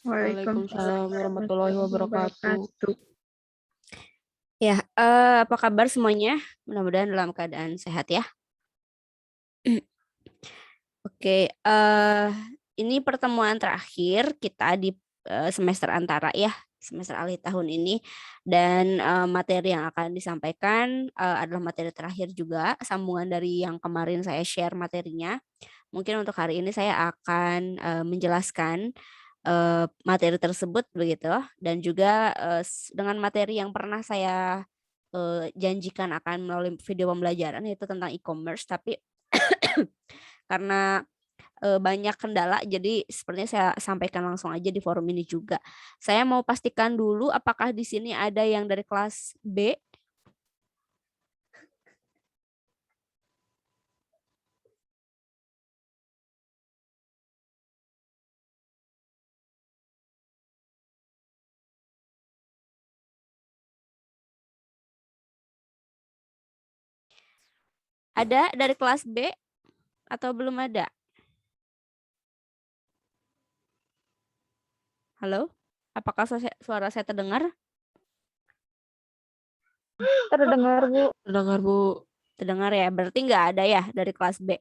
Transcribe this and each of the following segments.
Waalaikumsalam warahmatullahi wabarakatuh. Ya, apa kabar semuanya? Mudah-mudahan dalam keadaan sehat ya. Oke, ini pertemuan terakhir kita di, semester antara ya, semester akhir tahun ini dan, materi yang akan disampaikan, adalah materi terakhir juga, sambungan dari yang kemarin saya share materinya. Mungkin untuk hari ini saya akan, menjelaskan, materi tersebut begitu dan juga, dengan materi yang pernah saya, janjikan akan melalui video pembelajaran yaitu tentang e-commerce tapi karena, banyak kendala jadi sepertinya saya sampaikan langsung aja di forum ini juga. Saya mau pastikan dulu apakah di sini ada yang dari kelas B? Ada dari kelas B atau belum ada? Halo? Apakah suara saya terdengar? Terdengar, Bu. Terdengar, Bu. Terdengar ya, berarti nggak ada ya dari kelas B?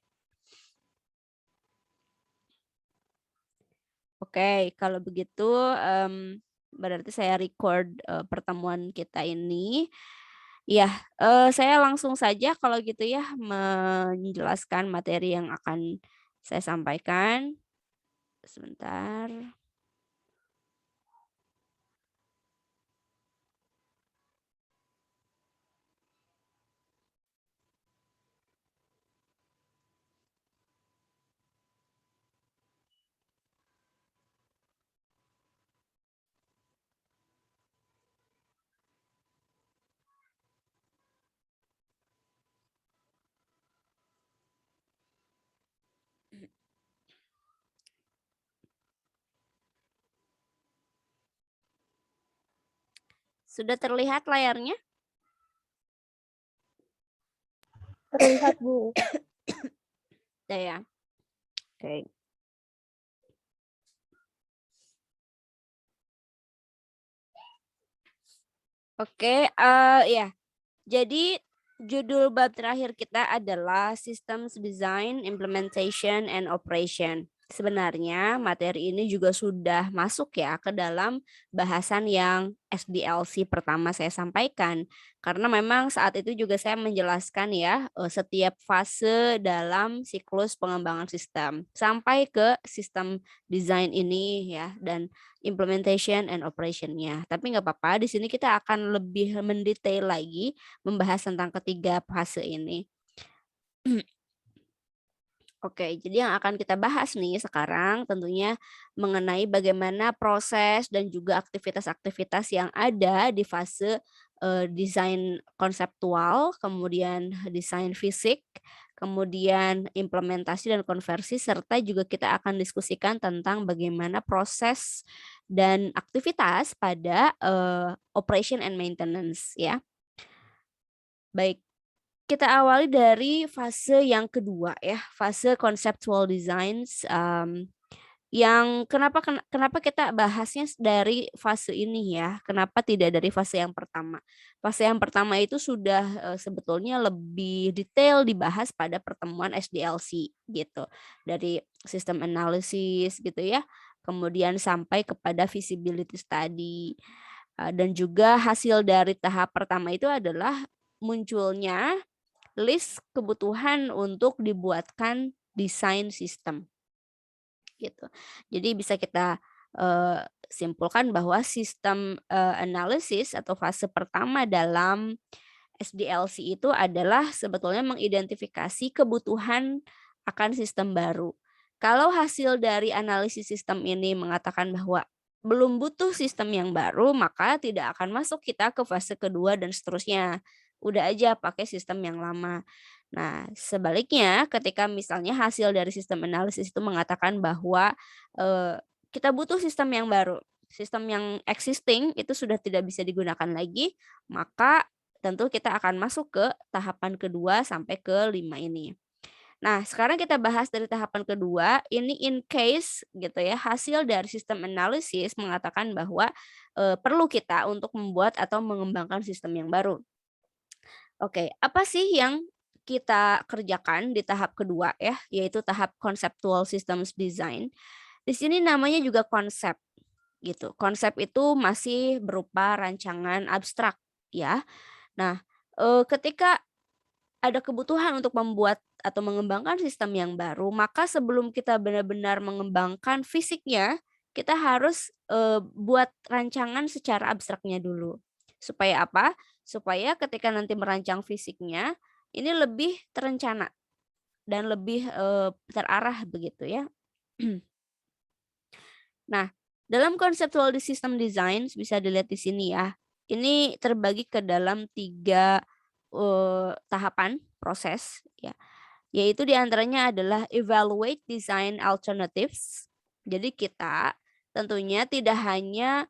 Oke, kalau begitu, berarti saya record, pertemuan kita ini. Iya, saya langsung saja kalau gitu ya menjelaskan materi yang akan saya sampaikan. Sebentar. Sudah terlihat layarnya? Terlihat, Bu. Sudah ya? Oke. Oke, ya. Jadi judul bab terakhir kita adalah Systems Design, Implementation, and Operation. Sebenarnya materi ini juga sudah masuk ya ke dalam bahasan yang SDLC pertama saya sampaikan. Karena memang saat itu juga saya menjelaskan ya setiap fase dalam siklus pengembangan sistem sampai ke sistem design ini ya dan implementation and operation-nya. Tapi nggak apa-apa, di sini kita akan lebih mendetail lagi membahas tentang ketiga fase ini. Oke, jadi yang akan kita bahas nih sekarang tentunya mengenai bagaimana proses dan juga aktivitas-aktivitas yang ada di fase desain konseptual, kemudian desain fisik, kemudian implementasi dan konversi, serta juga kita akan diskusikan tentang bagaimana proses dan aktivitas pada operation and maintenance ya. Baik, kita awali dari fase yang kedua ya, fase conceptual designs, yang kenapa kita bahasnya dari fase ini ya, kenapa tidak dari fase yang pertama. Fase yang pertama itu sudah, sebetulnya lebih detail dibahas pada pertemuan SDLC gitu, dari sistem analisis gitu ya, kemudian sampai kepada feasibility study, dan juga hasil dari tahap pertama itu adalah munculnya list kebutuhan untuk dibuatkan desain sistem, gitu. Jadi bisa kita, simpulkan bahwa sistem, analisis atau fase pertama dalam SDLC itu adalah sebetulnya mengidentifikasi kebutuhan akan sistem baru. Kalau hasil dari analisis sistem ini mengatakan bahwa belum butuh sistem yang baru, maka tidak akan masuk kita ke fase kedua dan seterusnya. Udah aja pakai sistem yang lama. Nah, sebaliknya ketika misalnya hasil dari sistem analisis itu mengatakan bahwa, kita butuh sistem yang baru, sistem yang existing itu sudah tidak bisa digunakan lagi, maka tentu kita akan masuk ke tahapan kedua sampai ke 5 ini. Nah, sekarang kita bahas dari tahapan kedua, ini in case gitu ya, hasil dari sistem analisis mengatakan bahwa perlu kita untuk membuat atau mengembangkan sistem yang baru. Oke, apa sih yang kita kerjakan di tahap kedua ya, yaitu tahap conceptual systems design. Di sini namanya juga konsep gitu. Konsep itu masih berupa rancangan abstrak ya. Nah, ketika ada kebutuhan untuk membuat atau mengembangkan sistem yang baru, maka sebelum kita benar-benar mengembangkan fisiknya, kita harus buat rancangan secara abstraknya dulu. Supaya apa? Supaya ketika nanti merancang fisiknya, ini lebih terencana dan lebih terarah begitu ya. Nah, dalam conceptual system design bisa dilihat di sini ya. Ini terbagi ke dalam 3 tahapan proses ya. Yaitu diantaranya adalah evaluate design alternatives. Jadi kita tentunya tidak hanya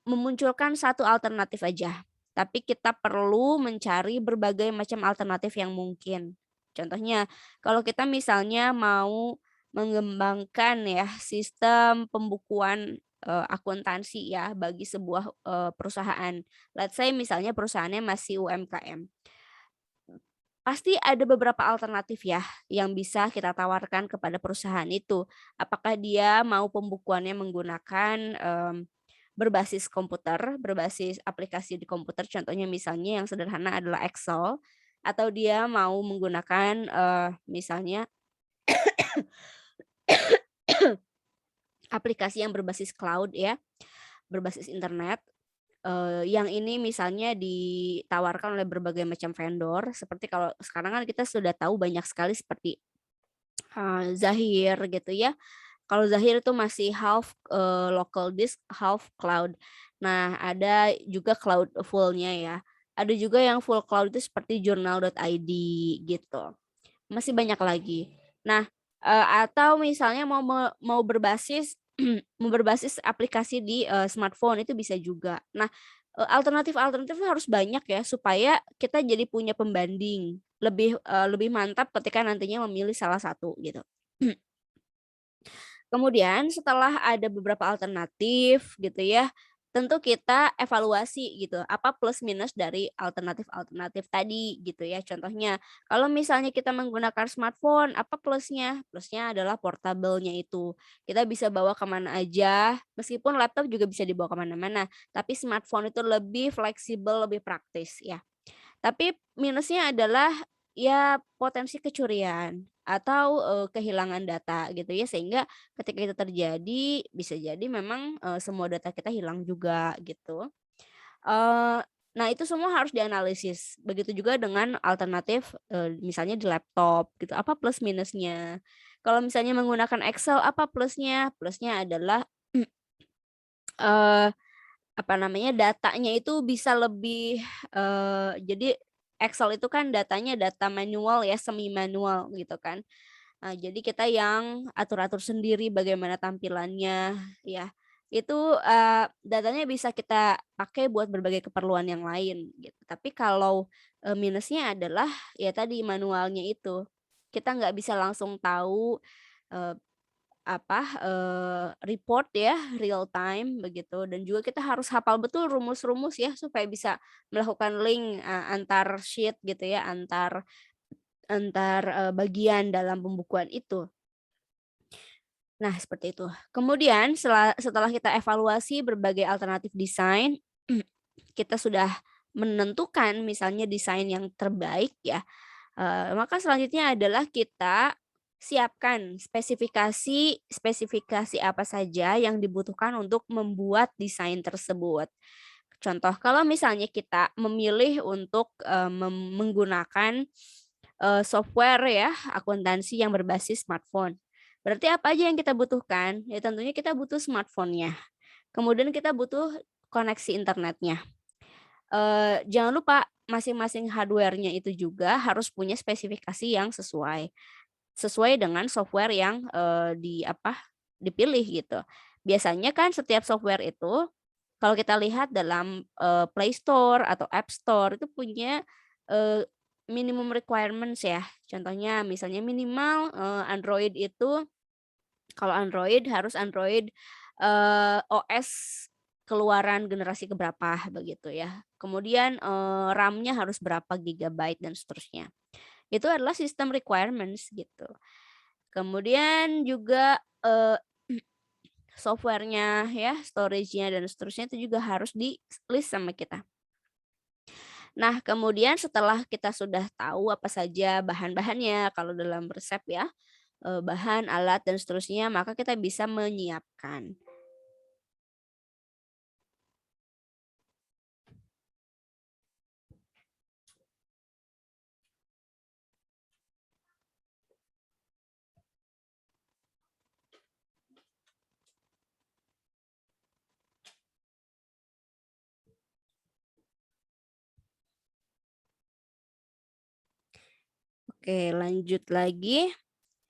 memunculkan satu alternatif aja, tapi kita perlu mencari berbagai macam alternatif yang mungkin. Contohnya, kalau kita misalnya mau mengembangkan ya sistem pembukuan akuntansi ya bagi sebuah perusahaan. Let's say misalnya perusahaannya masih UMKM. Pasti ada beberapa alternatif ya yang bisa kita tawarkan kepada perusahaan itu. Apakah dia mau pembukuannya menggunakan berbasis komputer, berbasis aplikasi di komputer, contohnya misalnya yang sederhana adalah Excel, atau dia mau menggunakan misalnya aplikasi yang berbasis cloud ya, berbasis internet. Yang ini misalnya ditawarkan oleh berbagai macam vendor, seperti kalau sekarang kan kita sudah tahu banyak sekali seperti Zahir gitu ya. Kalau Zahir itu masih half local disk, half cloud. Nah, ada juga cloud full-nya ya. Ada juga yang full cloud itu seperti journal.id gitu. Masih banyak lagi. Nah, atau misalnya mau berbasis mau berbasis aplikasi di smartphone itu bisa juga. Nah, alternatif-alternatif harus banyak ya supaya kita jadi punya pembanding. Lebih mantap ketika nantinya memilih salah satu gitu. Kemudian setelah ada beberapa alternatif gitu ya, tentu kita evaluasi gitu, apa plus minus dari alternatif-alternatif tadi gitu ya. Contohnya, kalau misalnya kita menggunakan smartphone, apa plusnya? Plusnya adalah portable-nya itu. Kita bisa bawa kemana aja, meskipun laptop juga bisa dibawa kemana-mana, tapi smartphone itu lebih fleksibel, lebih praktis ya. Tapi minusnya adalah ya potensi kecurian atau kehilangan data gitu ya, sehingga ketika itu terjadi bisa jadi memang semua data kita hilang juga gitu. Nah itu semua harus dianalisis. Begitu juga dengan alternatif misalnya di laptop gitu, apa plus minusnya. Kalau misalnya menggunakan Excel apa plusnya? Plusnya adalah apa namanya, datanya itu bisa lebih jadi Excel itu kan datanya data manual ya, semi manual gitu kan. Jadi kita yang atur-atur sendiri bagaimana tampilannya ya. Itu datanya bisa kita pakai buat berbagai keperluan yang lain gitu. Tapi kalau minusnya adalah ya tadi manualnya itu. Kita nggak bisa langsung tahu eee report ya, real time begitu, dan juga kita harus hafal betul rumus-rumus ya supaya bisa melakukan link, antar sheet gitu ya, antar antar, bagian dalam pembukuan itu. Nah, seperti itu. Kemudian setelah kita evaluasi berbagai alternatif desain, kita sudah menentukan misalnya desain yang terbaik ya, maka selanjutnya adalah kita siapkan spesifikasi apa saja yang dibutuhkan untuk membuat desain tersebut. Contoh, kalau misalnya kita memilih untuk menggunakan software ya akuntansi yang berbasis smartphone. Berarti apa aja yang kita butuhkan? Ya tentunya kita butuh smartphone-nya. Kemudian kita butuh koneksi internetnya. Jangan lupa masing-masing hardware-nya itu juga harus punya spesifikasi yang sesuai dengan software yang dipilih gitu. Biasanya kan setiap software itu kalau kita lihat dalam Play Store atau App Store itu punya minimum requirements ya. Contohnya misalnya minimal Android itu, kalau Android harus Android OS keluaran generasi keberapa begitu ya. Kemudian RAM-nya harus berapa gigabyte dan seterusnya. Itu adalah sistem requirements gitu. Kemudian juga software-nya ya, storage-nya dan seterusnya itu juga harus di-list sama kita. Nah, kemudian setelah kita sudah tahu apa saja bahan-bahannya, kalau dalam resep ya, bahan, alat, dan seterusnya, maka kita bisa menyiapkan. Oke, lanjut lagi.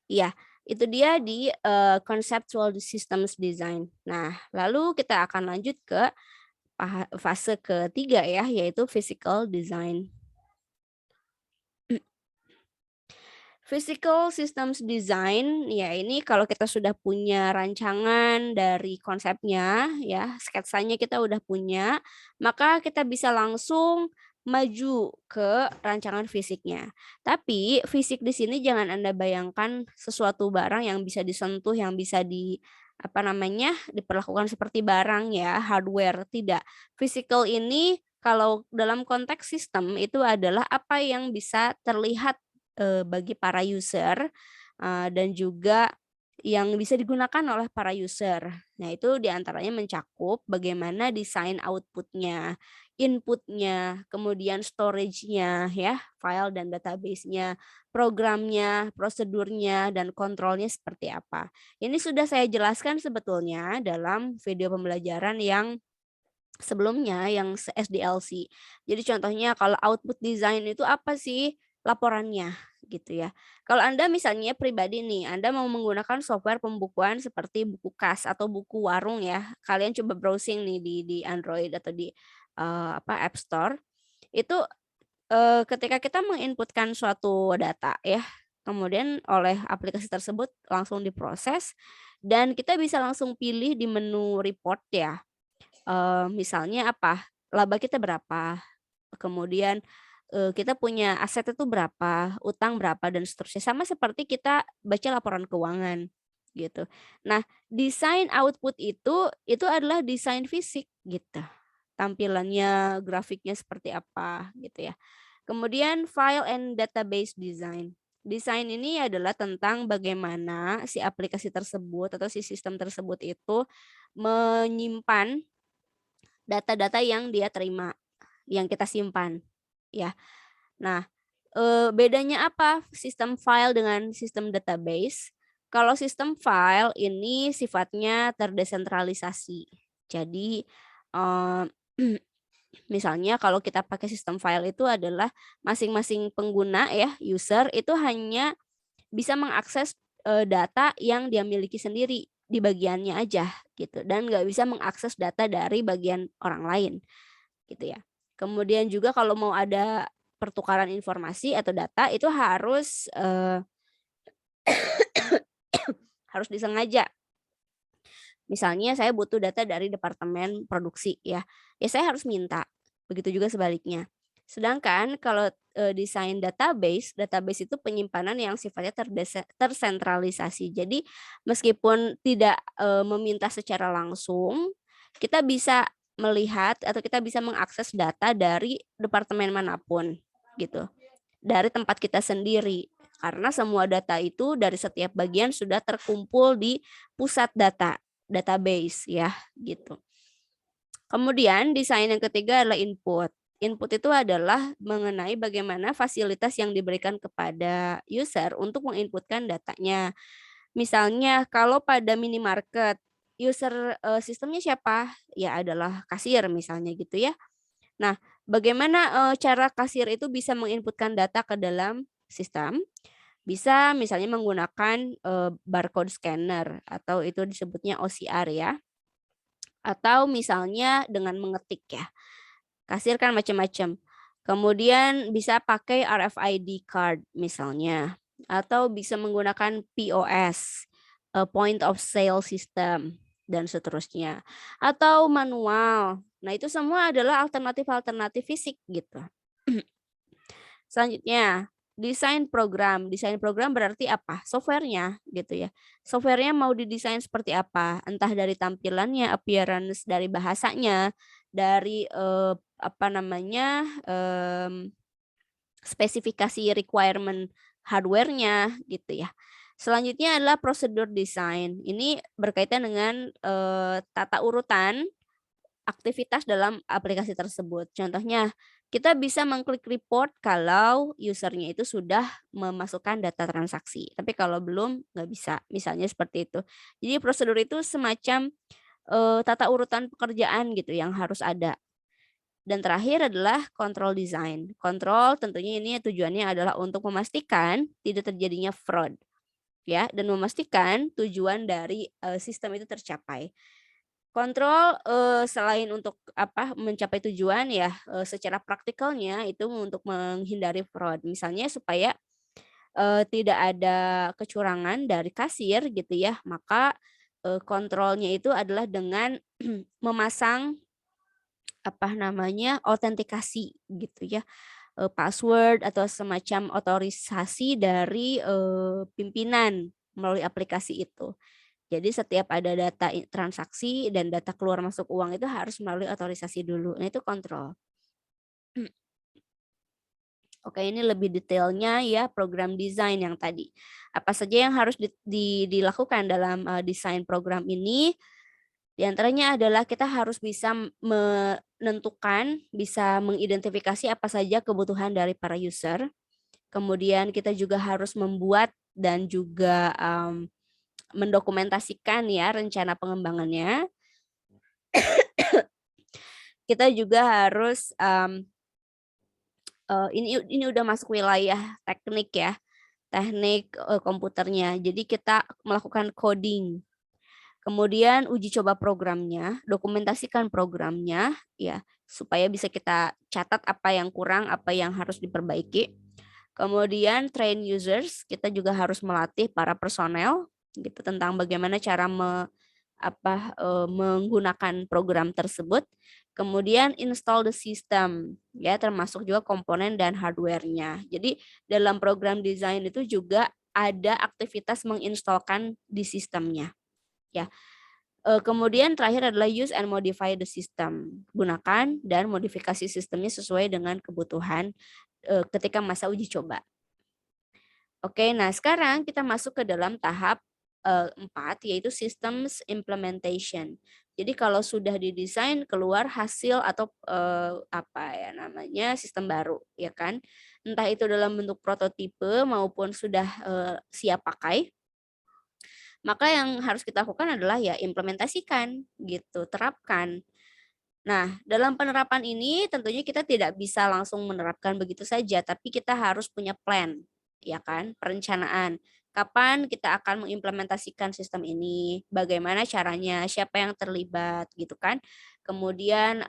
Ya, itu dia di conceptual systems design. Nah, lalu kita akan lanjut ke fase ketiga ya, yaitu physical design. Physical systems design, ya ini kalau kita sudah punya rancangan dari konsepnya, ya sketsanya kita udah punya, maka kita bisa langsung maju ke rancangan fisiknya. Tapi fisik di sini jangan Anda bayangkan sesuatu barang yang bisa disentuh, yang bisa diperlakukan seperti barang ya, hardware, tidak. Physical ini kalau dalam konteks sistem itu adalah apa yang bisa terlihat bagi para user dan juga yang bisa digunakan oleh para user. Nah, itu diantaranya mencakup bagaimana desain output-nya, input-nya, kemudian storage-nya ya, file dan database-nya, programnya, prosedurnya, dan kontrolnya seperti apa. Ini sudah saya jelaskan sebetulnya dalam video pembelajaran yang sebelumnya yang SDLC. Jadi contohnya kalau output design itu apa sih laporannya gitu ya. Kalau Anda misalnya pribadi nih, Anda mau menggunakan software pembukuan seperti buku kas atau buku warung ya. Kalian coba browsing nih di Android atau di App Store. Itu ketika kita menginputkan suatu data ya, kemudian oleh aplikasi tersebut langsung diproses dan kita bisa langsung pilih di menu report ya. Misalnya apa, laba kita berapa, kemudian, kita punya aset itu berapa, utang berapa, dan seterusnya. Sama seperti kita baca laporan keuangan, gitu. Nah, desain output itu adalah desain fisik, gitu. Tampilannya, grafiknya seperti apa, gitu ya. Kemudian file and database design. Desain ini adalah tentang bagaimana si aplikasi tersebut atau si sistem tersebut itu menyimpan data-data yang dia terima, yang kita simpan, ya. Nah, bedanya apa sistem file dengan sistem database? Kalau sistem file ini sifatnya terdesentralisasi. Jadi, eee, misalnya kalau kita pakai sistem file itu adalah masing-masing pengguna ya, user itu hanya bisa mengakses, data yang dia miliki sendiri di bagiannya aja gitu dan nggak bisa mengakses data dari bagian orang lain gitu ya. Kemudian juga kalau mau ada pertukaran informasi atau data itu harus, harus disengaja. Misalnya saya butuh data dari departemen produksi ya, ya saya harus minta, begitu juga sebaliknya. Sedangkan kalau, desain database, database itu penyimpanan yang sifatnya tersentralisasi. Jadi meskipun tidak, meminta secara langsung, kita bisa melihat atau kita bisa mengakses data dari departemen manapun gitu, dari tempat kita sendiri. Karena semua data itu dari setiap bagian sudah terkumpul di pusat data, database ya gitu. Kemudian desain yang ketiga adalah input. Input itu adalah mengenai bagaimana fasilitas yang diberikan kepada user untuk menginputkan datanya. Misalnya kalau pada minimarket, user sistemnya siapa? Ya adalah kasir misalnya gitu ya. Nah, bagaimana cara kasir itu bisa menginputkan data ke dalam sistem? Bisa misalnya menggunakan barcode scanner atau itu disebutnya OCR ya. Atau misalnya dengan mengetik ya. Kasir kan macam-macam. Kemudian bisa pakai RFID card misalnya, atau bisa menggunakan POS, point of sale system, dan seterusnya. Atau manual. Nah, itu semua adalah alternatif-alternatif fisik gitu. Selanjutnya, desain program. Desain program berarti apa? Softwarenya gitu ya. Softwarenya mau didesain seperti apa? Entah dari tampilannya, appearance, dari bahasanya, dari apa namanya, spesifikasi requirement hardware-nya gitu ya. Selanjutnya adalah prosedur desain. Ini berkaitan dengan tata urutan aktivitas dalam aplikasi tersebut. Contohnya, kita bisa mengklik report kalau usernya itu sudah memasukkan data transaksi. Tapi kalau belum, nggak bisa. Misalnya seperti itu. Jadi prosedur itu semacam tata urutan pekerjaan gitu yang harus ada. Dan terakhir adalah control design. Kontrol tentunya ini tujuannya adalah untuk memastikan tidak terjadinya fraud, ya, dan memastikan tujuan dari sistem itu tercapai. Kontrol selain untuk apa mencapai tujuan ya, secara praktikalnya itu untuk menghindari fraud. Misalnya supaya tidak ada kecurangan dari kasir gitu ya, maka kontrolnya itu adalah dengan memasang apa namanya, autentikasi gitu ya, password atau semacam otorisasi dari, pimpinan melalui aplikasi itu. Jadi setiap ada data transaksi dan data keluar masuk uang itu harus melalui otorisasi dulu. Nah, itu kontrol. Oke, ini lebih detailnya ya program desain yang tadi. Apa saja yang harus dilakukan dalam desain program ini? Di antaranya adalah kita harus bisa menentukan, bisa mengidentifikasi apa saja kebutuhan dari para user. Kemudian kita juga harus membuat dan juga mendokumentasikan ya rencana pengembangannya. Kita juga harus ini udah masuk wilayah teknik ya, teknik komputernya. Jadi kita melakukan coding. Kemudian uji coba programnya, dokumentasikan programnya ya, supaya bisa kita catat apa yang kurang, apa yang harus diperbaiki. Kemudian train users, kita juga harus melatih para personel gitu tentang bagaimana cara menggunakan program tersebut. Kemudian install the system ya, termasuk juga komponen dan hardware-nya. Jadi dalam program desain itu juga ada aktivitas menginstalkan di sistemnya. Ya, kemudian terakhir adalah use and modify the system. Gunakan dan modifikasi sistemnya sesuai dengan kebutuhan ketika masa uji coba. Oke, nah sekarang kita masuk ke dalam tahap 4, yaitu systems implementation. Jadi kalau sudah didesain keluar hasil atau apa ya namanya sistem baru, ya kan? Entah itu dalam bentuk prototipe maupun sudah siap pakai. Maka yang harus kita lakukan adalah ya implementasikan gitu, terapkan. Nah, dalam penerapan ini tentunya kita tidak bisa langsung menerapkan begitu saja, tapi kita harus punya plan, ya kan? Perencanaan. Kapan kita akan mengimplementasikan sistem ini, bagaimana caranya, siapa yang terlibat gitu kan. Kemudian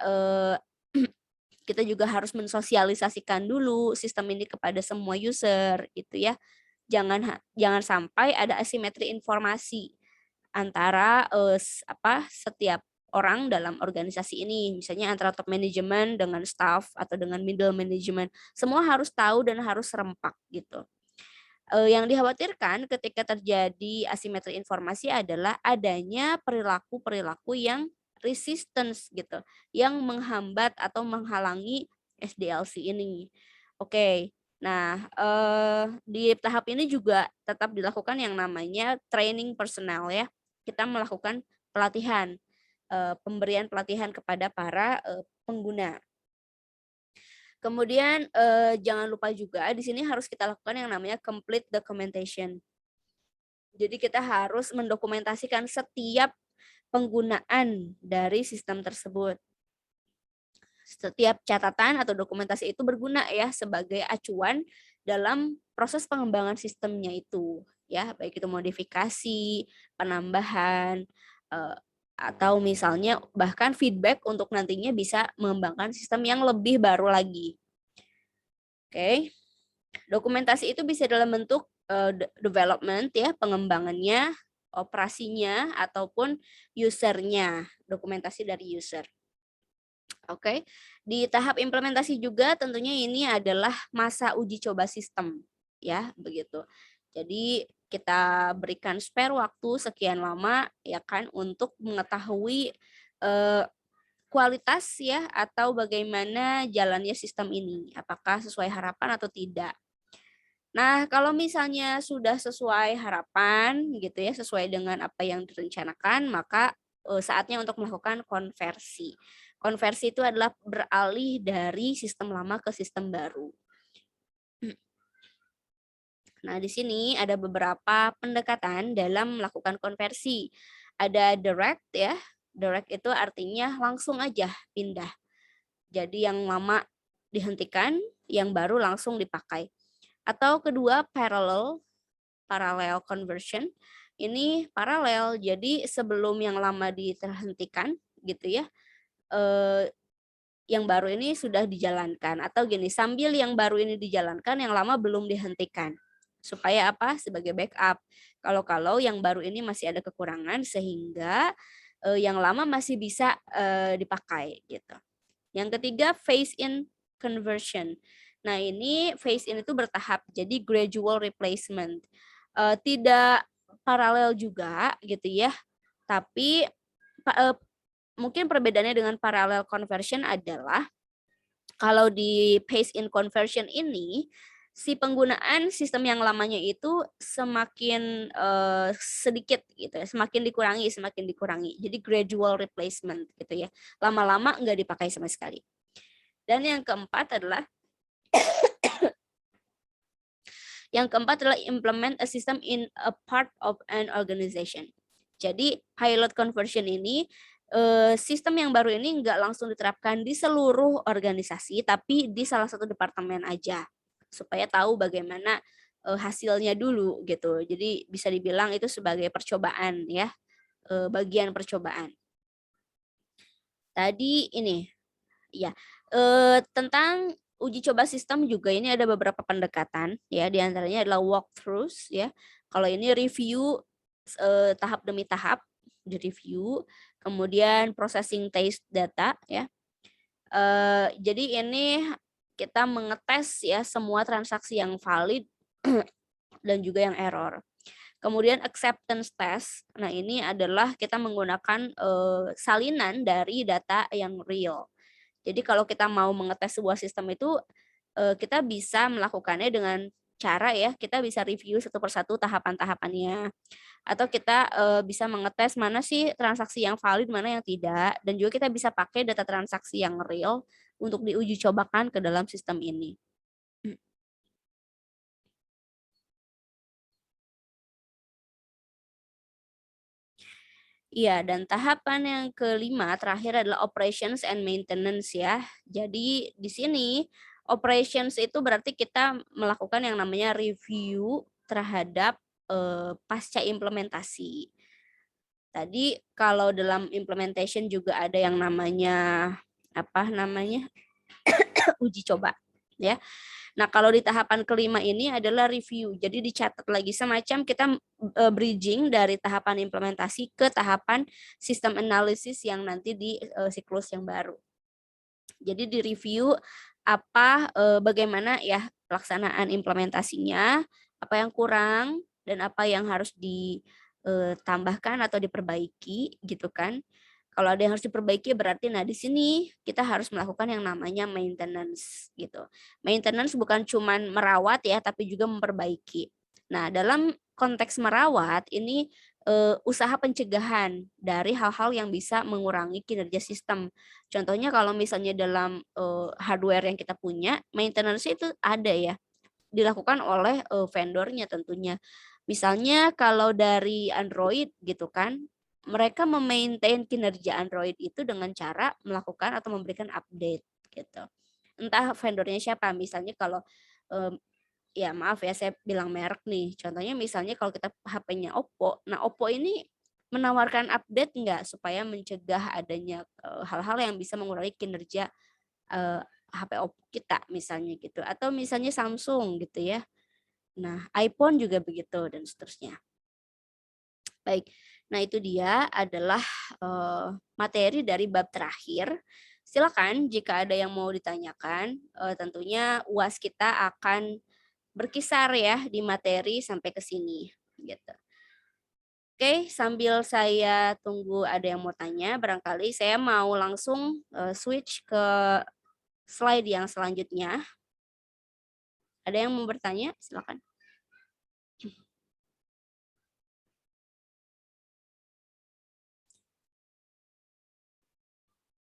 kita juga harus mensosialisasikan dulu sistem ini kepada semua user gitu ya. Jangan sampai ada asimetri informasi antara setiap orang dalam organisasi ini, misalnya antara top management dengan staff atau dengan middle management, semua harus tahu dan harus serempak gitu. Yang dikhawatirkan ketika terjadi asimetri informasi adalah adanya perilaku-perilaku yang resistance gitu, yang menghambat atau menghalangi SDLC ini. Oke. Nah, di tahap ini juga tetap dilakukan yang namanya training personnel ya. Kita melakukan pelatihan, pemberian pelatihan kepada para pengguna. Kemudian jangan lupa juga di sini harus kita lakukan yang namanya complete documentation. Jadi kita harus mendokumentasikan setiap penggunaan dari sistem tersebut. Setiap catatan atau dokumentasi itu berguna ya sebagai acuan dalam proses pengembangan sistemnya itu ya, baik itu modifikasi, penambahan atau misalnya bahkan feedback untuk nantinya bisa mengembangkan sistem yang lebih baru lagi. Oke. Dokumentasi itu bisa dalam bentuk development ya, pengembangannya, operasinya ataupun usernya, dokumentasi dari user. Oke. Di tahap implementasi juga tentunya ini adalah masa uji coba sistem ya, begitu. Jadi kita berikan spare waktu sekian lama ya kan untuk mengetahui kualitas ya atau bagaimana jalannya sistem ini, apakah sesuai harapan atau tidak. Nah, kalau misalnya sudah sesuai harapan gitu ya, sesuai dengan apa yang direncanakan, maka saatnya untuk melakukan konversi. Konversi itu adalah beralih dari sistem lama ke sistem baru. Nah, di sini ada beberapa pendekatan dalam melakukan konversi. Ada direct ya. Direct itu artinya langsung aja pindah. Jadi yang lama dihentikan, yang baru langsung dipakai. Atau kedua parallel conversion. Ini paralel, jadi sebelum yang lama diterhentikan gitu ya, yang baru ini sudah dijalankan. Atau gini, sambil yang baru ini dijalankan, yang lama belum dihentikan. Supaya apa? Sebagai backup. Kalau yang baru ini masih ada kekurangan sehingga yang lama masih bisa dipakai gitu. Yang ketiga, phase in conversion. Nah, ini phase in itu bertahap, jadi gradual replacement. Tidak paralel juga gitu ya, tapi mungkin perbedaannya dengan parallel conversion adalah kalau di phase in conversion ini si penggunaan sistem yang lamanya itu semakin sedikit gitu ya, semakin dikurangi. Jadi gradual replacement gitu ya. Lama-lama nggak dipakai sama sekali. Dan yang keempat adalah implement a system in a part of an organization. Jadi pilot conversion ini sistem yang baru ini nggak langsung diterapkan di seluruh organisasi, tapi di salah satu departemen aja supaya tahu bagaimana hasilnya dulu gitu. Jadi bisa dibilang itu sebagai percobaan ya, bagian percobaan. Tadi ini ya tentang uji coba sistem juga ini ada beberapa pendekatan ya, diantaranya adalah walkthroughs ya. Kalau ini review tahap demi tahap di review, kemudian processing test data ya. Jadi ini kita mengetes ya semua transaksi yang valid dan juga yang error. Kemudian acceptance test. Nah, ini adalah kita menggunakan salinan dari data yang real. Jadi kalau kita mau mengetes sebuah sistem itu kita bisa melakukannya dengan cara ya, kita bisa review satu persatu tahapan-tahapannya. Atau kita bisa mengetes mana sih transaksi yang valid, mana yang tidak. Dan juga kita bisa pakai data transaksi yang real untuk diuji cobakan ke dalam sistem ini. Iya, dan tahapan yang kelima terakhir adalah operations and maintenance ya. Jadi di sini operations itu berarti kita melakukan yang namanya review terhadap pasca implementasi. Tadi kalau dalam implementation juga ada yang namanya uji coba ya. Nah, kalau di tahapan kelima ini adalah review. Jadi dicatat lagi semacam kita bridging dari tahapan implementasi ke tahapan sistem analisis yang nanti di siklus yang baru. Jadi di review bagaimana ya pelaksanaan implementasinya, apa yang kurang dan apa yang harus ditambahkan atau diperbaiki gitu kan. Kalau ada yang harus diperbaiki berarti di sini kita harus melakukan yang namanya maintenance gitu. Maintenance bukan cuman merawat ya, tapi juga memperbaiki. Nah, dalam konteks merawat ini usaha pencegahan dari hal-hal yang bisa mengurangi kinerja sistem. Contohnya kalau misalnya dalam hardware yang kita punya, maintenance itu ada ya, dilakukan oleh vendornya tentunya. Misalnya kalau dari Android gitu kan, mereka memaintain kinerja Android itu dengan cara melakukan atau memberikan update gitu. Entah vendornya siapa, misalnya kalau ya maaf ya saya bilang merek nih. Contohnya misalnya kalau kita HP-nya Oppo, nah Oppo ini menawarkan update nggak supaya mencegah adanya hal-hal yang bisa mengurangi kinerja HP Oppo kita misalnya gitu, atau misalnya Samsung gitu ya. Nah, iPhone juga begitu dan seterusnya. Baik. Nah, itu dia adalah materi dari bab terakhir. Silakan jika ada yang mau ditanyakan, tentunya UAS kita akan berkisar ya di materi sampai ke sini gitu. Oke, sambil saya tunggu ada yang mau tanya, barangkali saya mau langsung switch ke slide yang selanjutnya. Ada yang mau bertanya? Silakan.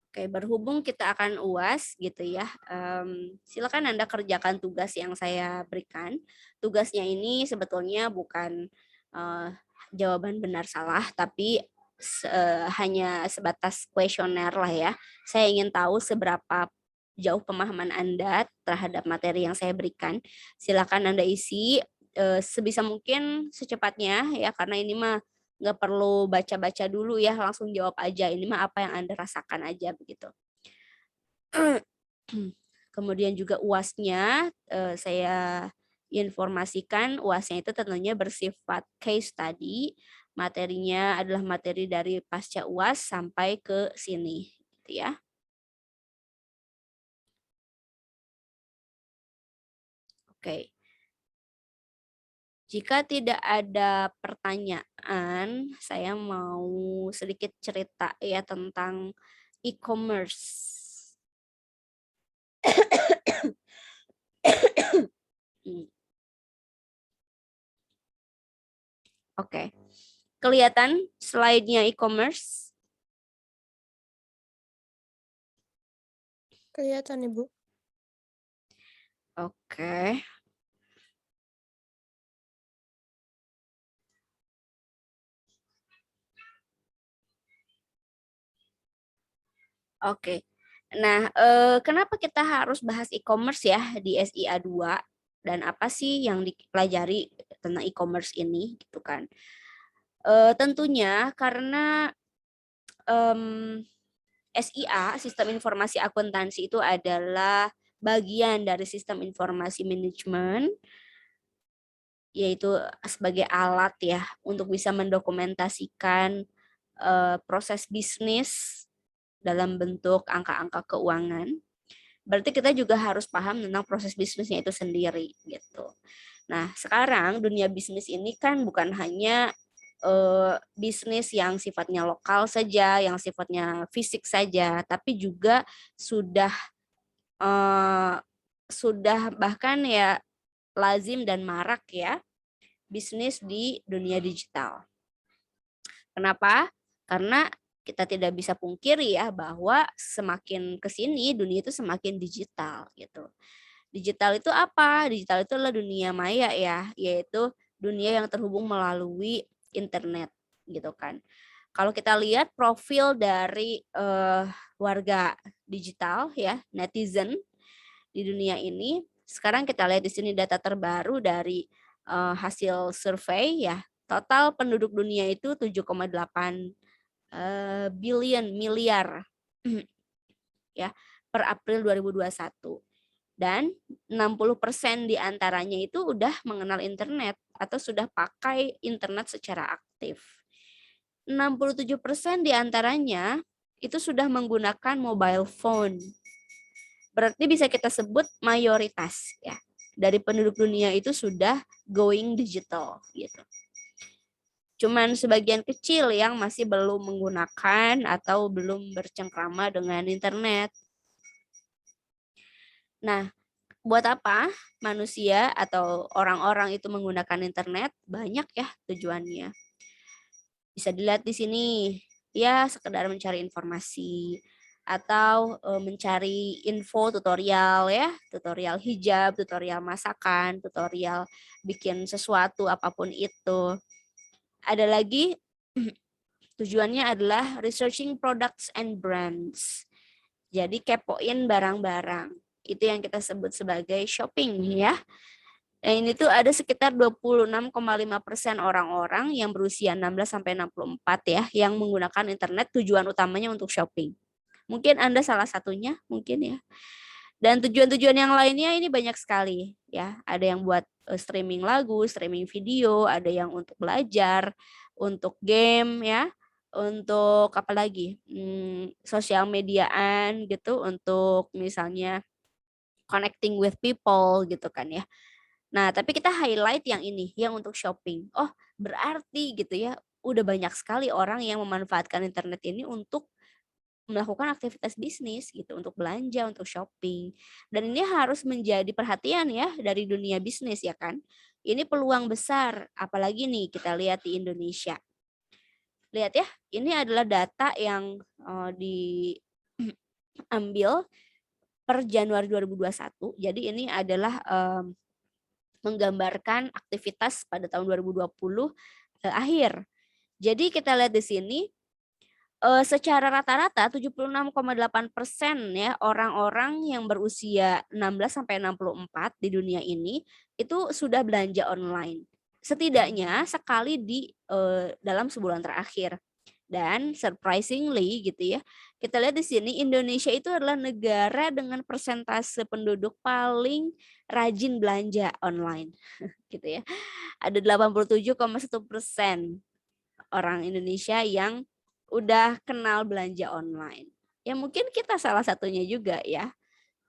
Oke, berhubung kita akan UAS gitu ya, silakan Anda kerjakan tugas yang saya berikan. Tugasnya ini sebetulnya bukan jawaban benar salah, tapi hanya sebatas kuesioner lah ya. Saya ingin tahu seberapa jauh pemahaman Anda terhadap materi yang saya berikan. Silakan Anda isi sebisa mungkin secepatnya ya, karena ini mah nggak perlu baca-baca dulu ya, langsung jawab aja. Ini mah apa yang Anda rasakan aja begitu. Kemudian juga UAS-nya saya informasikan, UAS-nya itu tentunya bersifat case study. Materinya adalah materi dari pasca UAS sampai ke sini gitu ya. Oke. Jika tidak ada pertanyaan, saya mau sedikit cerita ya tentang e-commerce. Oke. Kelihatan slide-nya e-commerce? Kelihatan, Ibu. Oke. Oke. Nah, kenapa kita harus bahas e-commerce ya di SIA 2 dan apa sih yang dipelajari tentang e-commerce ini gitu kan? Tentunya karena SIA, Sistem Informasi Akuntansi itu adalah bagian dari Sistem Informasi Manajemen, yaitu sebagai alat ya untuk bisa mendokumentasikan proses bisnis dalam bentuk angka-angka keuangan. Berarti kita juga harus paham tentang proses bisnisnya itu sendiri gitu. Nah, sekarang dunia bisnis ini kan bukan hanya bisnis yang sifatnya lokal saja, yang sifatnya fisik saja, tapi juga sudah bahkan ya lazim dan marak ya bisnis di dunia digital. Kenapa? Karena kita tidak bisa pungkiri ya bahwa semakin ke sini dunia itu semakin digital gitu. Digital itu apa? Digital itu adalah dunia maya ya, yaitu dunia yang terhubung melalui internet gitu kan. Kalau kita lihat profil dari warga digital ya, netizen di dunia ini, sekarang kita lihat di sini data terbaru dari hasil survei ya. Total penduduk dunia itu 7,8 miliar ya per April 2021. Dan 60% di antaranya itu udah mengenal internet atau sudah pakai internet secara aktif. 67% di antaranya itu sudah menggunakan mobile phone. Berarti bisa kita sebut mayoritas ya dari penduduk dunia itu sudah going digital gitu. Cuman sebagian kecil yang masih belum menggunakan atau belum bercengkrama dengan internet. Nah, buat apa manusia atau orang-orang itu menggunakan internet? Banyak ya tujuannya. Bisa dilihat di sini, ya sekedar mencari informasi atau mencari info tutorial ya, tutorial hijab, tutorial masakan, tutorial bikin sesuatu apapun itu. Ada lagi tujuannya adalah researching products and brands. Jadi kepoin barang-barang. Itu yang kita sebut sebagai shopping ya. Dan ini tuh ada sekitar 26,5% orang-orang yang berusia 16 sampai 64 ya yang menggunakan internet tujuan utamanya untuk shopping. Mungkin Anda salah satunya, mungkin ya. Dan tujuan-tujuan yang lainnya ini banyak sekali ya. Ada yang buat streaming lagu, streaming video, ada yang untuk belajar, untuk game ya, untuk apa lagi? Sosial mediaan gitu, untuk misalnya connecting with people gitu kan ya. Nah, tapi kita highlight yang ini, yang untuk shopping. Oh, berarti gitu ya, udah banyak sekali orang yang memanfaatkan internet ini untuk melakukan aktivitas bisnis gitu, untuk belanja, untuk shopping. Dan ini harus menjadi perhatian ya dari dunia bisnis ya kan. Ini peluang besar, apalagi nih kita lihat di Indonesia. Lihat ya, ini adalah data yang diambil per Januari 2021. Jadi ini adalah menggambarkan aktivitas pada tahun 2020 akhir. Jadi kita lihat di sini secara rata-rata 76,8% ya orang-orang yang berusia 16 sampai 64 di dunia ini itu sudah belanja online. Setidaknya sekali di dalam sebulan terakhir. Dan surprisingly gitu ya, kita lihat di sini Indonesia itu adalah negara dengan persentase penduduk paling rajin belanja online gitu ya. Ada 87,1% orang Indonesia yang udah kenal belanja online. Ya mungkin kita salah satunya juga ya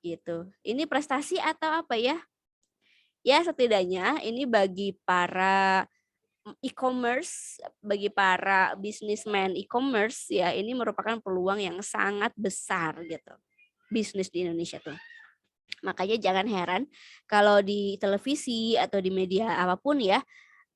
gitu. Ini prestasi atau apa ya? Ya setidaknya ini bagi para e-commerce, bagi para businessman e-commerce ya ini merupakan peluang yang sangat besar gitu. Bisnis di Indonesia tuh. Makanya jangan heran kalau di televisi atau di media apapun ya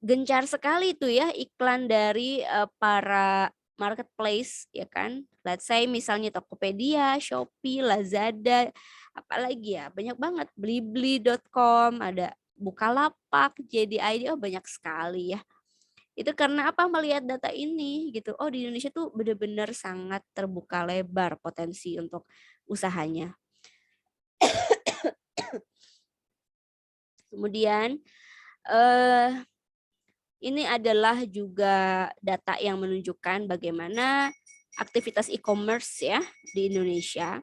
gencar sekali tuh ya iklan dari para marketplace ya kan. Let's say misalnya Tokopedia, Shopee, Lazada, apalagi ya banyak banget. Blibli.com, ada Bukalapak, JDID, oh banyak sekali ya. Itu karena apa? Melihat data ini gitu. Oh di Indonesia tuh benar-benar sangat terbuka lebar potensi untuk usahanya. Kemudian ini adalah juga data yang menunjukkan bagaimana aktivitas e-commerce ya di Indonesia.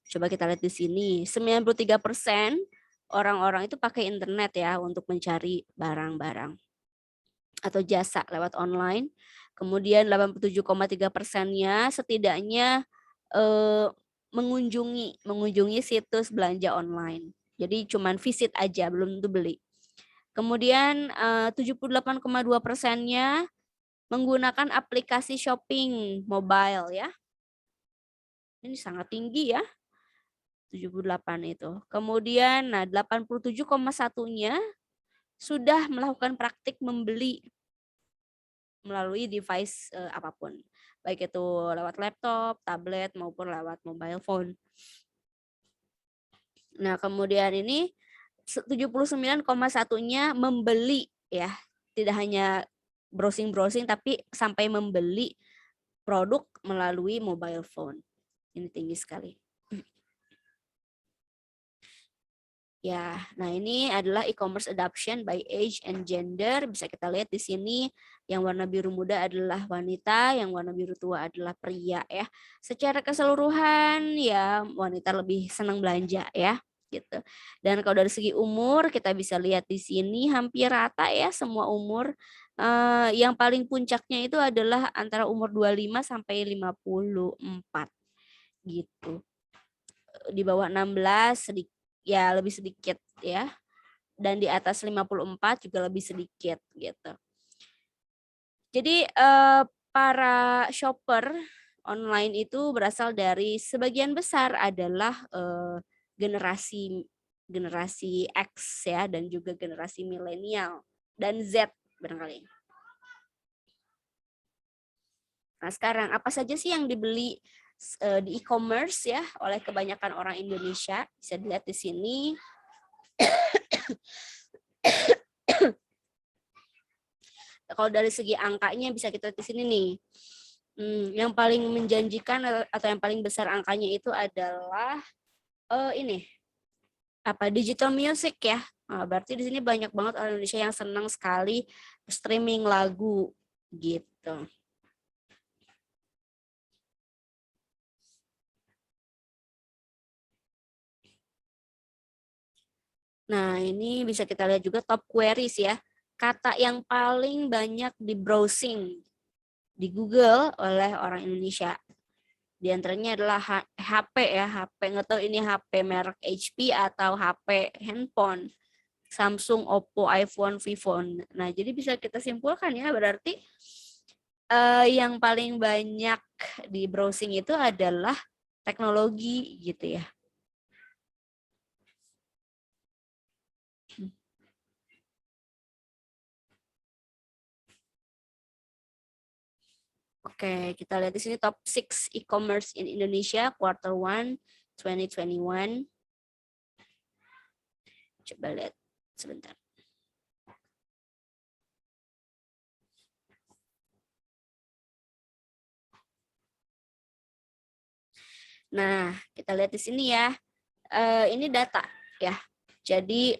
Coba kita lihat di sini, 93% orang-orang itu pakai internet ya untuk mencari barang-barang atau jasa lewat online. Kemudian 87,3%-nya setidaknya mengunjungi situs belanja online. Jadi cuman visit aja, belum tentu beli. Kemudian 78,2%-nya menggunakan aplikasi shopping mobile ya. Ini sangat tinggi ya. 78 itu. Kemudian 87,1-nya sudah melakukan praktik membeli melalui device apapun. Baik itu lewat laptop, tablet maupun lewat mobile phone. Nah, kemudian ini 79,1-nya membeli ya. Tidak hanya browsing-browsing tapi sampai membeli produk melalui mobile phone. Ini tinggi sekali. Ya, nah ini adalah e-commerce adoption by age and gender. Bisa kita lihat di sini yang warna biru muda adalah wanita, yang warna biru tua adalah pria ya. Secara keseluruhan ya wanita lebih senang belanja ya gitu. Dan kalau dari segi umur kita bisa lihat di sini hampir rata ya semua umur. Yang paling puncaknya itu adalah antara umur 25 sampai 54 gitu. Di bawah 16 sedikit ya lebih sedikit ya. Dan di atas 54 juga lebih sedikit gitu. Jadi para shopper online itu berasal dari sebagian besar adalah generasi X ya dan juga generasi milenial dan Z barangkali. Nah, sekarang apa saja sih yang dibeli di e-commerce ya oleh kebanyakan orang Indonesia? Bisa dilihat di sini. Kalau dari segi angkanya bisa kita lihat di sini nih. Yang paling menjanjikan atau yang paling besar angkanya itu adalah ini apa digital music ya. Nah, berarti di sini banyak banget orang Indonesia yang senang sekali streaming lagu gitu. Nah, ini bisa kita lihat juga top queries ya. Kata yang paling banyak di browsing di Google oleh orang Indonesia. Di antaranya adalah HP ya, HP nggak tahu ini HP merek HP atau HP handphone, Samsung, Oppo, iPhone, Vivo. Nah, jadi bisa kita simpulkan ya, berarti yang paling banyak di browsing itu adalah teknologi gitu ya. Oke, kita lihat di sini top 6 e-commerce in Indonesia quarter 1 2021. Coba lihat sebentar. Nah, kita lihat di sini ya. Ini data ya. Jadi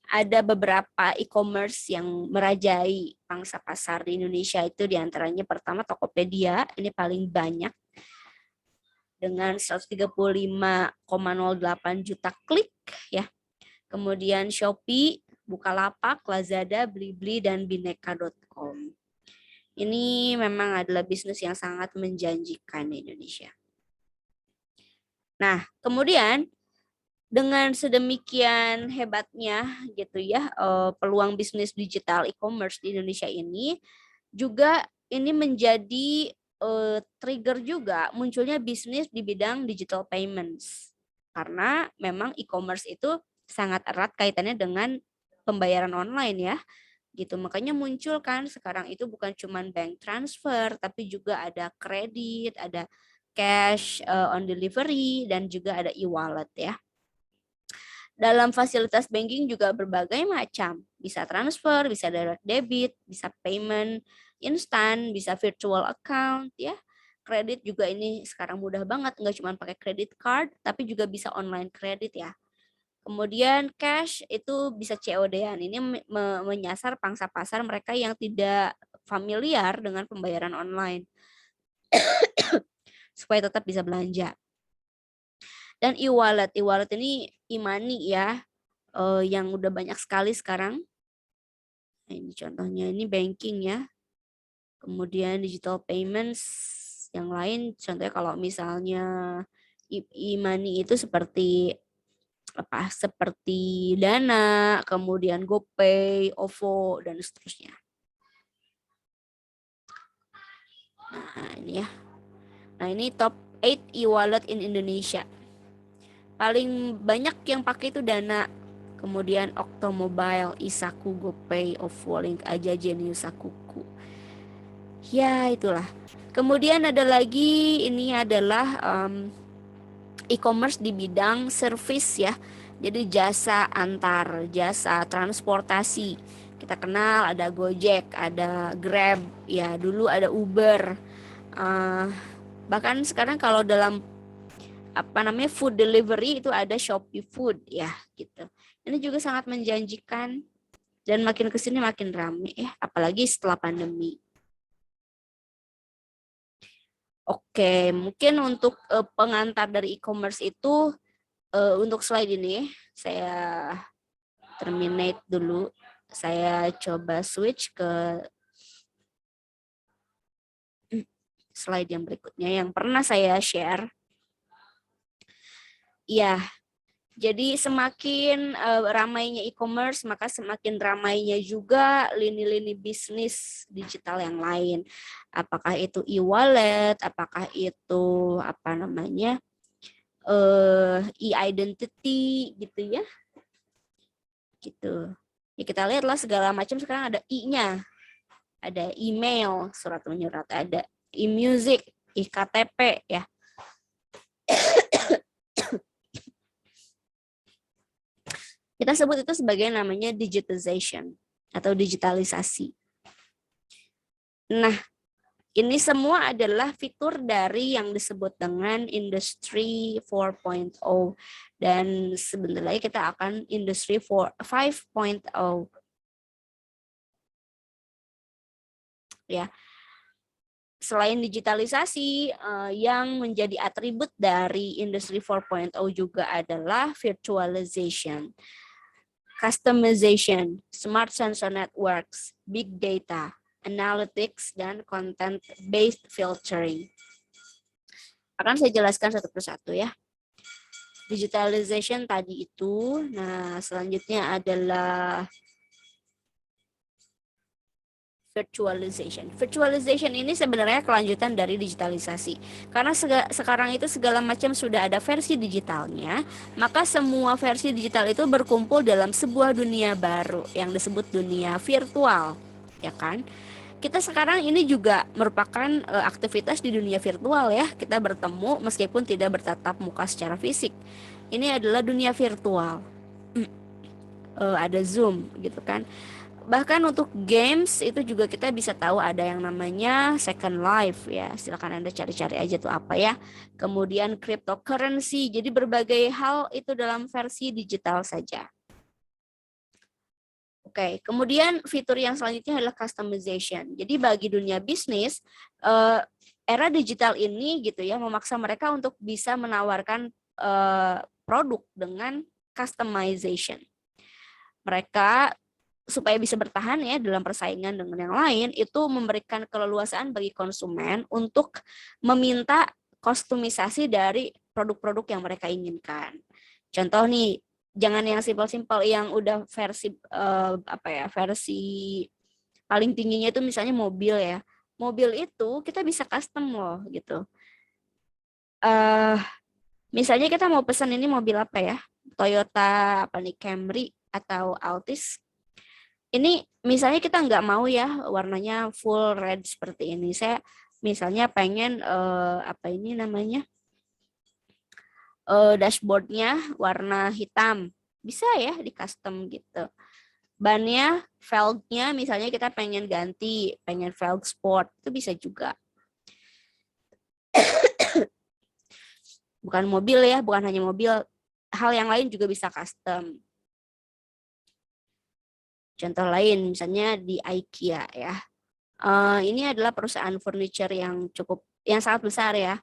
ada beberapa e-commerce yang merajai pangsa pasar di Indonesia itu diantaranya pertama Tokopedia, ini paling banyak dengan 135,08 juta klik ya. Kemudian Shopee, Bukalapak, Lazada, Blibli, dan Bineka.com. Ini memang adalah bisnis yang sangat menjanjikan di Indonesia. Nah, kemudian dengan sedemikian hebatnya gitu ya peluang bisnis digital e-commerce di Indonesia ini juga ini menjadi trigger juga munculnya bisnis di bidang digital payments karena memang e-commerce itu sangat erat kaitannya dengan pembayaran online ya gitu, makanya muncul kan sekarang itu bukan cuma bank transfer tapi juga ada kredit, ada cash on delivery, dan juga ada e-wallet ya. Dalam fasilitas banking juga berbagai macam. Bisa transfer, bisa direct debit, bisa payment instan, bisa virtual account ya. Kredit juga ini sekarang mudah banget, nggak cuma pakai credit card, tapi juga bisa online kredit ya. Kemudian cash itu bisa COD-an. Ini menyasar pangsa pasar mereka yang tidak familiar dengan pembayaran online. Supaya tetap bisa belanja. Dan e-wallet ini e-money ya. Yang udah banyak sekali sekarang. Nah, ini contohnya, ini banking ya. Kemudian digital payments yang lain, contohnya kalau misalnya e-money itu seperti apa? Seperti Dana, kemudian GoPay, OVO, dan seterusnya. Nah, ini ya. Nah, ini top 8 e-wallet in Indonesia. Paling banyak yang pakai itu Dana, kemudian Octomobile, Isaku, GoPay, OVO, Link Aja, Genius, Sakuku. Ya, itulah. Kemudian ada lagi, ini adalah e-commerce di bidang service ya. Jadi jasa antar, jasa transportasi. Kita kenal ada Gojek, ada Grab, ya dulu ada Uber. Bahkan sekarang kalau dalam food delivery itu ada Shopee Food ya gitu. Ini juga sangat menjanjikan dan makin kesini makin ramai ya, apalagi setelah pandemi. Oke, mungkin untuk pengantar dari e-commerce itu untuk slide ini saya terminate dulu. Saya coba switch ke slide yang berikutnya yang pernah saya share. Ya, jadi semakin ramainya e-commerce, maka semakin ramainya juga lini-lini bisnis digital yang lain. Apakah itu e-wallet, apakah itu e-identity gitu ya. Gitu. Ya kita lihatlah segala macam sekarang ada i-nya. Ada email, surat menyurat, ada e-music, e-KTP ya. Kita sebut itu sebagai namanya digitization atau digitalisasi. Nah, ini semua adalah fitur dari yang disebut dengan Industri 4.0 dan sebentar lagi kita akan Industri 5.0. Ya. selain digitalisasi, yang menjadi atribut dari Industri 4.0 juga adalah virtualization, customization, smart sensor networks, big data, analytics, dan content-based filtering. Akan saya jelaskan satu persatu ya. Digitalization tadi itu, nah selanjutnya adalah virtualization. Virtualization ini sebenarnya kelanjutan dari digitalisasi. Karena sekarang itu segala macam sudah ada versi digitalnya, maka semua versi digital itu berkumpul dalam sebuah dunia baru yang disebut dunia virtual, ya kan? Kita sekarang ini juga merupakan aktivitas di dunia virtual ya. Kita bertemu meskipun tidak bertatap muka secara fisik. Ini adalah dunia virtual. Ada Zoom gitu kan. Bahkan untuk games itu juga kita bisa tahu ada yang namanya Second Life ya. Silakan Anda cari-cari aja tuh apa ya. Kemudian cryptocurrency. Jadi berbagai hal itu dalam versi digital saja. Oke, kemudian fitur yang selanjutnya adalah customization. Jadi bagi dunia bisnis, era digital ini gitu ya memaksa mereka untuk bisa menawarkan produk dengan customization. Mereka supaya bisa bertahan ya dalam persaingan dengan yang lain, itu memberikan keleluasaan bagi konsumen untuk meminta kostumisasi dari produk-produk yang mereka inginkan. Contoh nih, jangan yang simpel-simpel yang udah versi versi paling tingginya itu misalnya mobil ya. Mobil itu kita bisa custom loh gitu. Misalnya kita mau pesan ini mobil apa ya? Toyota apa nih, Camry atau Altis. Ini misalnya kita nggak mau ya warnanya full red seperti ini. Saya misalnya pengen dashboardnya warna hitam, bisa ya di custom gitu. Bannya, velgnya misalnya kita pengen ganti, pengen velg sport, itu bisa juga. Bukan mobil ya, bukan hanya mobil, hal yang lain juga bisa custom. Contoh lain misalnya di IKEA ya. Ini adalah perusahaan furniture yang sangat besar ya.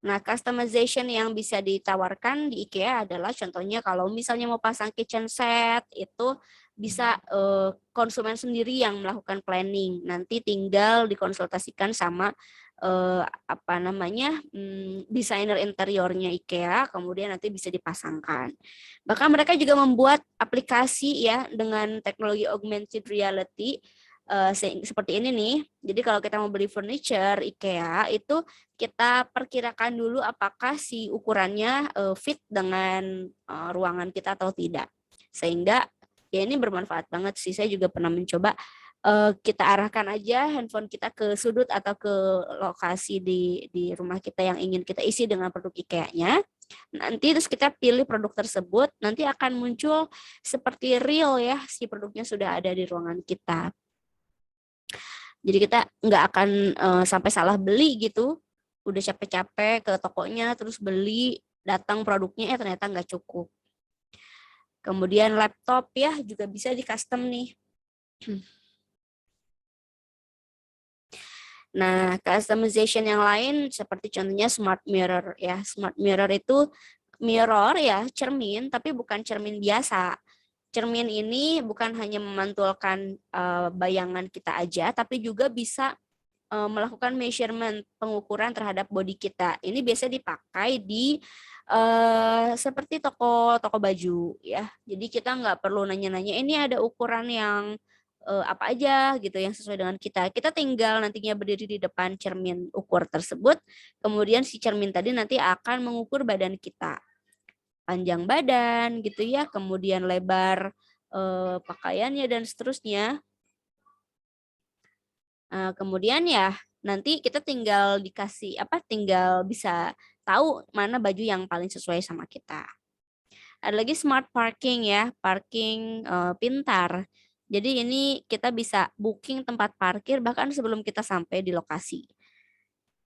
Nah, customization yang bisa ditawarkan di IKEA adalah contohnya kalau misalnya mau pasang kitchen set itu bisa konsumen sendiri yang melakukan planning. Nanti tinggal dikonsultasikan sama desainer interiornya IKEA, kemudian nanti bisa dipasangkan. Bahkan mereka juga membuat aplikasi ya dengan teknologi augmented reality seperti ini nih. Jadi kalau kita mau beli furniture IKEA itu kita perkirakan dulu apakah si ukurannya fit dengan ruangan kita atau tidak. Sehingga ya ini bermanfaat banget sih. Saya juga pernah mencoba kita arahkan aja handphone kita ke sudut atau ke lokasi di rumah kita yang ingin kita isi dengan produk IKEA-nya. Nanti terus kita pilih produk tersebut, nanti akan muncul seperti real ya si produknya sudah ada di ruangan kita. Jadi kita nggak akan sampai salah beli gitu. Udah capek-capek ke tokonya terus beli, datang produknya ternyata nggak cukup. Kemudian laptop ya juga bisa di custom nih. Nah, customization yang lain seperti contohnya smart mirror ya. Smart mirror itu mirror ya, cermin, tapi bukan cermin biasa. Cermin ini bukan hanya memantulkan bayangan kita aja, tapi juga bisa melakukan measurement, pengukuran terhadap body kita. Ini biasa dipakai di seperti toko baju ya. Jadi kita nggak perlu nanya-nanya ini ada ukuran yang apa aja gitu yang sesuai dengan kita. Kita tinggal nantinya berdiri di depan cermin ukur tersebut, kemudian si cermin tadi nanti akan mengukur badan kita. Panjang badan gitu ya, kemudian lebar pakaiannya dan seterusnya. Kemudian ya nanti kita tinggal tinggal bisa tahu mana baju yang paling sesuai sama kita. Ada lagi smart parking ya, parking pintar. Jadi ini kita bisa booking tempat parkir bahkan sebelum kita sampai di lokasi.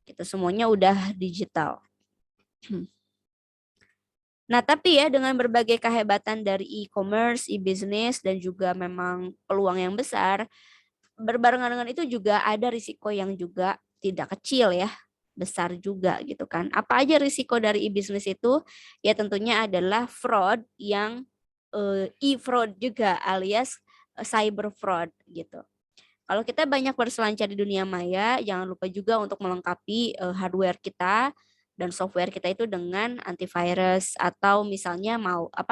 Kita semuanya udah digital. Nah, tapi ya dengan berbagai kehebatan dari e-commerce, e-business, dan juga memang peluang yang besar, berbarengan dengan itu juga ada risiko yang juga tidak kecil ya, besar juga gitu kan. Apa aja risiko dari e-business itu? Ya tentunya adalah fraud yang e-fraud juga alias cyber fraud gitu. Kalau kita banyak berselancar di dunia maya, jangan lupa juga untuk melengkapi hardware kita dan software kita itu dengan antivirus atau misalnya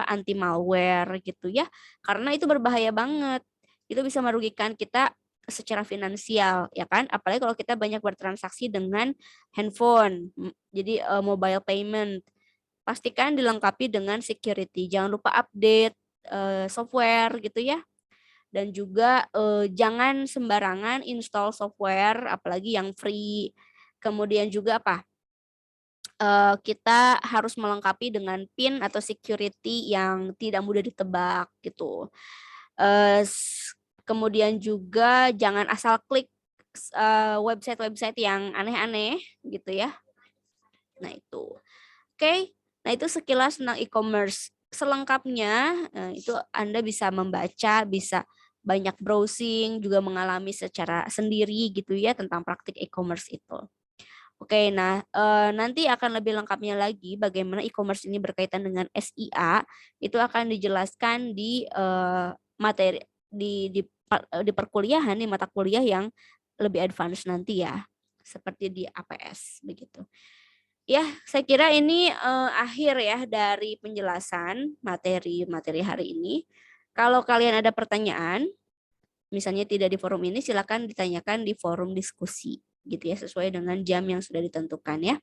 anti malware gitu ya. Karena itu berbahaya banget. Itu bisa merugikan kita secara finansial ya kan, apalagi kalau kita banyak bertransaksi dengan handphone. Jadi mobile payment. Pastikan dilengkapi dengan security. Jangan lupa update software gitu ya. Dan juga jangan sembarangan install software apalagi yang free. Kemudian juga apa? Kita harus melengkapi dengan PIN atau security yang tidak mudah ditebak gitu. Kemudian juga jangan asal klik website-website yang aneh-aneh gitu ya. Nah itu. Oke. Nah itu sekilas tentang e-commerce. Selengkapnya itu Anda bisa membaca, bisa banyak browsing, juga mengalami secara sendiri gitu ya tentang praktik e-commerce itu. Oke, nah nanti akan lebih lengkapnya lagi bagaimana e-commerce ini berkaitan dengan SIA, itu akan dijelaskan di materi di perkuliahan, di mata kuliah yang lebih advance nanti ya, seperti di APS begitu. Ya, saya kira ini akhir ya dari penjelasan materi hari ini. Kalau kalian ada pertanyaan, misalnya tidak di forum ini, silakan ditanyakan di forum diskusi gitu ya, sesuai dengan jam yang sudah ditentukan ya.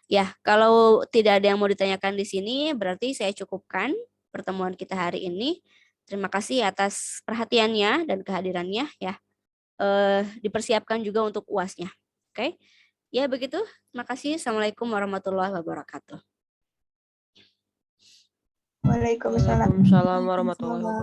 Ya, kalau tidak ada yang mau ditanyakan di sini, berarti saya cukupkan pertemuan kita hari ini. Terima kasih atas perhatiannya dan kehadirannya ya. Dipersiapkan juga untuk UAS-nya. Oke. Ya begitu. Terima kasih. Assalamualaikum warahmatullahi wabarakatuh. Waalaikumsalam. Waalaikumsalam warahmatullahi wabarakatuh.